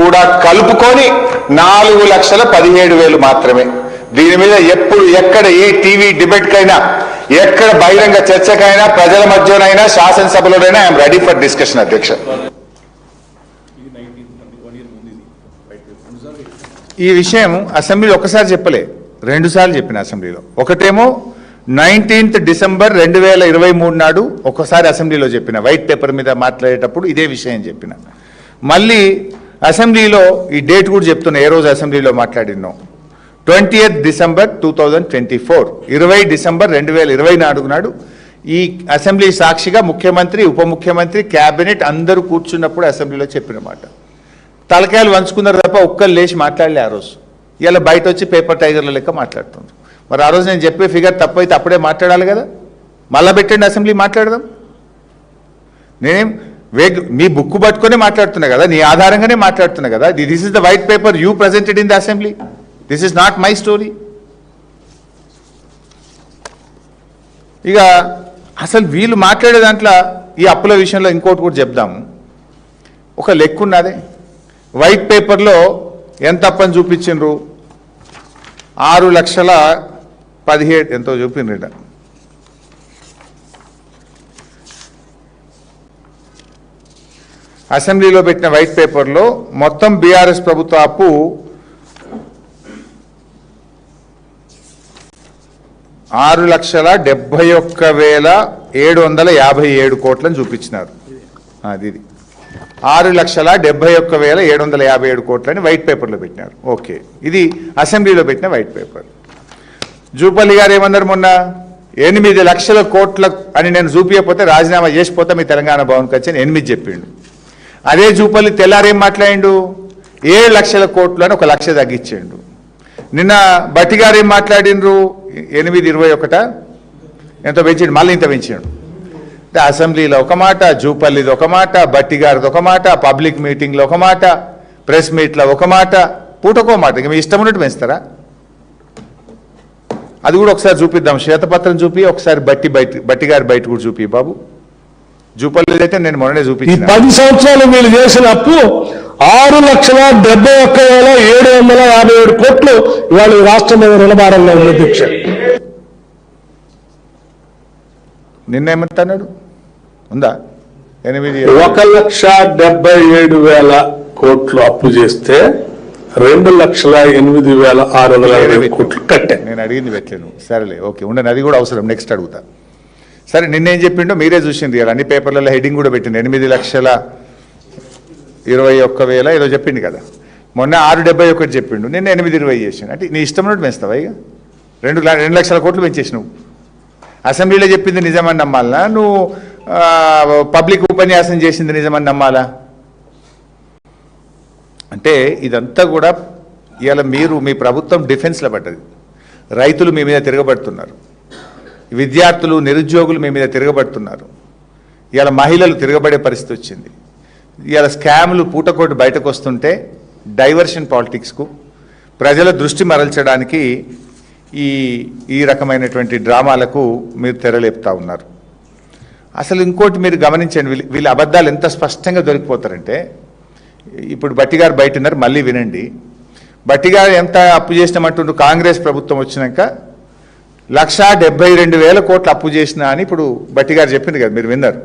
కూడా కలుపుకొని 4,17,000 మాత్రమే. దీని మీద ఎప్పుడు ఎక్కడ ఏ టీవీ డిబేట్ కైనా ఎక్కడ బహిరంగ చర్చకైనా ప్రజల మధ్యనైనా శాసనసభలోనైనా ఐఎమ్ రెడీ ఫర్ డిస్కషన్ అధ్యక్ష. ఈ విషయం అసెంబ్లీలో ఒకసారి చెప్పలే, 2 సార్లు చెప్పిన అసెంబ్లీలో. ఒకటేమో 19th December 2023 నాడు ఒకసారి అసెంబ్లీలో చెప్పిన, వైట్ పేపర్ మీద మాట్లాడేటప్పుడు ఇదే విషయం చెప్పిన. మళ్ళీ అసెంబ్లీలో ఈ డేట్ కూడా చెప్తున్నా, ఏ రోజు అసెంబ్లీలో మాట్లాడినాం. 20th December 2024, 20 డిసెంబర్ 2024 నాడు ఈ అసెంబ్లీ సాక్షిగా ముఖ్యమంత్రి, ఉప ముఖ్యమంత్రి, క్యాబినెట్ అందరూ కూర్చున్నప్పుడు అసెంబ్లీలో చెప్పిన మాట. తలకాయలు వంచుకున్నారు తప్ప ఒక్కరు లేచి మాట్లాడలే ఆ రోజు. ఇలా బయట వచ్చి పేపర్ టైగర్ల లెక్క మాట్లాడుతుంది. మరి ఆ రోజు నేను చెప్పే ఫిగర్ తప్పైతే అప్పుడే మాట్లాడాలి కదా, మళ్ళా పెట్టండి అసెంబ్లీ మాట్లాడదాం. నేనేం మీ బుక్ పట్టుకునే మాట్లాడుతున్నా కదా, నీ ఆధారంగానే మాట్లాడుతున్నా కదా. This is the white paper you presented in the assembly, this is not my story. ఇక అసలు వీళ్ళు మాట్లాడే దాంట్లో ఈ అప్పుల విషయంలో ఇంకోటి కూడా చెప్దాము. ఒక లెక్క ఉన్నదే, వైట్ పేపర్లో ఎంత అప్పని చూపించిండ్రు, 6,17,000 ఎంతో చూపిండ్రు. అసెంబ్లీలో పెట్టిన వైట్ పేపర్లో మొత్తం బీఆర్ఎస్ ప్రభుత్వ అప్పు 6,71,757 కోట్లని చూపించినారు. అది 6,71,757 కోట్లని వైట్ పేపర్లో పెట్టినారు. ఓకే, ఇది అసెంబ్లీలో పెట్టిన వైట్ పేపర్. జూపల్లి గారు ఏమన్నారు మొన్న, 8 లక్షల కోట్ల అని నేను చూపించకపోతే రాజీనామా చేసిపోతా మీ తెలంగాణ భవన్కి వచ్చి 8 చెప్పిండు. అదే జూపల్లి తెల్లారేం మాట్లాడిండు, 7 లక్షల కోట్లు అని 1 లక్ష తగ్గించిండు. నిన్న బట్టి గారు ఏం మాట్లాడిండ్రు, 821 ఎంతో పెంచిండు, మళ్ళీ ఇంత పెంచాడు. అసెంబ్లీలో ఒక మాట, జూపల్లిది ఒక మాట, బట్టి గారిది ఒక మాట, పబ్లిక్ మీటింగ్లో ఒక మాట, ప్రెస్ మీట్లో ఒక మాట, పూటకో మాట. ఇక మీ ఇష్టం ఉన్నట్టు పెంచుతారా? అది కూడా ఒకసారి చూపిద్దాం, శ్వేతపత్రం చూపి ఒకసారి బట్టి గారి బయట కూడా చూపి బాబు. జూపల్లి అయితే నేను మొన్ననే చూపించాను. 10 సంవత్సరాలు వీళ్ళు చేసిన అప్పు 6,71,757 కోట్లు ఇవాళ రాష్ట్రం మీద రుణభారంలో ఉంది అధ్యక్ష. నిన్నేమంటున్నాడు ఉందా, 1,77,000 కోట్లు అప్పు చేస్తే 2,08,620 కోట్లు కట్టే. నేను అడిగింది పెట్టలేను, సరేలే ఓకే ఉండని, అది కూడా అవసరం, నెక్స్ట్ అడుగుతా. సరే నిన్నేం చెప్పిండో మీరే చూసింది, అన్ని పేపర్లలో హెడ్డింగ్ కూడా పెట్టింది, 8,21,000 ఏదో చెప్పిండు కదా. మొన్న 671 చెప్పిండు, నిన్న 820 చేసిండు. అంటే నీ ఇష్టం ఉన్నట్టు పెంచుతావా? ఇక 2 లక్షల కోట్లు పెంచేసినావు. అసెంబ్లీలో చెప్పింది నిజమని నమ్మాలా, నువ్వు పబ్లిక్ ఉపన్యాసం చేసింది నిజమని నమ్మాలా? అంటే ఇదంతా కూడా ఇవాళ మీ ప్రభుత్వం డిఫెన్స్లో పడ్డది. రైతులు మీ మీద తిరగబడుతున్నారు, విద్యార్థులు నిరుద్యోగులు మీ మీద తిరగబడుతున్నారు, ఇవాళ మహిళలు తిరగబడే పరిస్థితి వచ్చింది. ఇవాళ స్కామ్లు పూటకోటి బయటకు వస్తుంటే డైవర్షన్ పాలిటిక్స్కు ప్రజల దృష్టి మరల్చడానికి ఈ రకమైనటువంటి డ్రామాలకు మీరు తెరలేపుతా ఉన్నారు. అసలు ఇంకోటి మీరు గమనించండి, వీళ్ళ అబద్ధాలు ఎంత స్పష్టంగా దొరికిపోతారంటే, ఇప్పుడు బట్టి గారు బయట ఉన్నారు, మళ్ళీ వినండి. బట్టి గారు ఎంత అప్పు చేసినామంటుండ్రు, కాంగ్రెస్ ప్రభుత్వం వచ్చినాక 1,72,000 కోట్లు అప్పు చేసినా అని ఇప్పుడు బట్టి గారు చెప్పింది కదా, మీరు విన్నారు.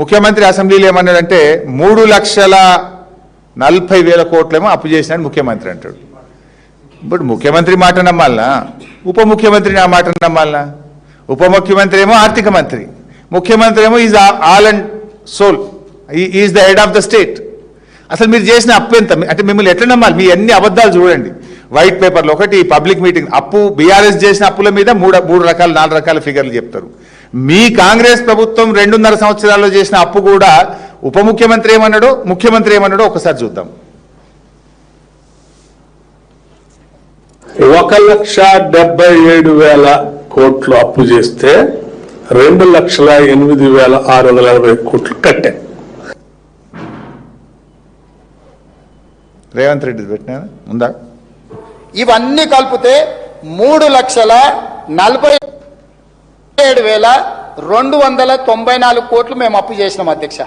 ముఖ్యమంత్రి అసెంబ్లీలో ఏమన్నాడంటే 3,40,000 కోట్లేమో అప్పు చేసినా ముఖ్యమంత్రి అంటాడు. ఇప్పుడు ముఖ్యమంత్రి మాట నమ్మాలనా, ఉప ముఖ్యమంత్రి నా మాట నమ్మాలనా? ఉప ముఖ్యమంత్రి ఏమో ఆర్థిక మంత్రి, ముఖ్యమంత్రి ఏమో is all and soul, is the head of the state. అసలు మీరు చేసిన అప్పు ఎంత అంటే మిమ్మల్ని ఎట్లా నమ్మాలి? మీ అన్ని అబద్ధాలు చూడండి. వైట్ పేపర్లో ఒకటి, పబ్లిక్ మీటింగ్ అప్పు, బీఆర్ఎస్ చేసిన అప్పుల మీద 4 రకాల ఫిగర్లు చెప్తారు. మీ కాంగ్రెస్ ప్రభుత్వం 2.5 సంవత్సరాల్లో చేసిన అప్పు కూడా ఉప ముఖ్యమంత్రి ఏమన్నాడో, ముఖ్యమంత్రి ఏమన్నాడో ఒకసారి చూద్దాం. 1,77,000 కోట్లు అప్పు చేస్తే 2,08,620 కోట్లు కట్టే. రేవంత్ రెడ్డి పెట్టినా ఉందా? ఇవన్నీ కలిపితే 3,47,294 కోట్లు మేము అప్పు చేసినాం అధ్యక్ష.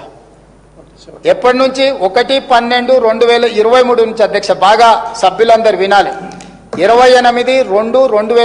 ఎప్పటి నుంచి 1/12/2023 నుంచి అధ్యక్ష, బాగా సభ్యులందరూ వినాలి. 28/2/2023